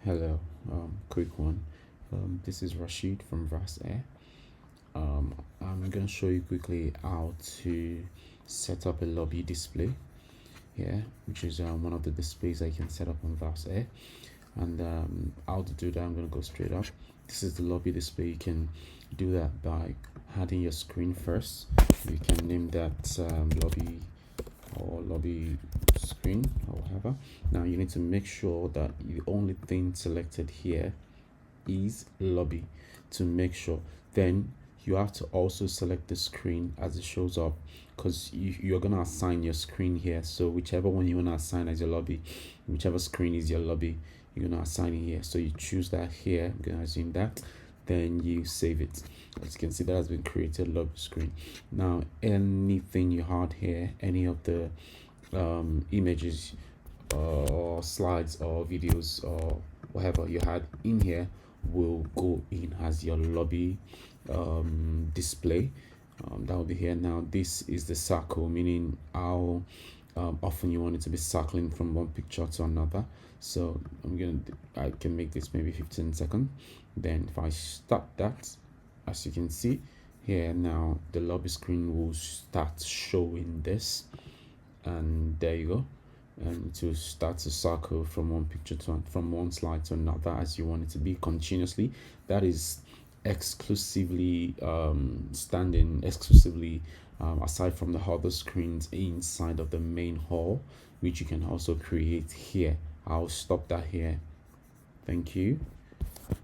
Hello, quick one. This is Rashid from VerseAir. I'm going to show you quickly how to set up a lobby display here, which is one of the displays I can set up on VerseAir. And how to do that, I'm going to go straight up. This is the lobby display. You can do that by adding your screen first. You can name that lobby or lobby screen or whatever. Now you need to make sure that the only thing selected here is lobby to make sure. Then you have to also select the screen as it shows up, because you're gonna assign your screen here. So whichever one you want to assign as your lobby, whichever screen is your lobby, you're gonna assign it here. So you choose that here. I'm gonna assume that, then you save it. As you can see, that has been created lobby screen. Now anything you had here, any of the images or slides or videos or whatever you had in here will go in as your lobby display. That will be here. Now this is the circle, meaning how often you want it to be circling from one picture to another. So I can make this maybe 15 seconds. Then if I start that, as you can see here, now the lobby screen will start showing this, and there you go. And to start to circle from one picture to from one slide to another as you want it to be continuously. That is exclusively standing exclusively aside from the other screens inside of the main hall, which you can also create here. I'll stop that here. Thank you.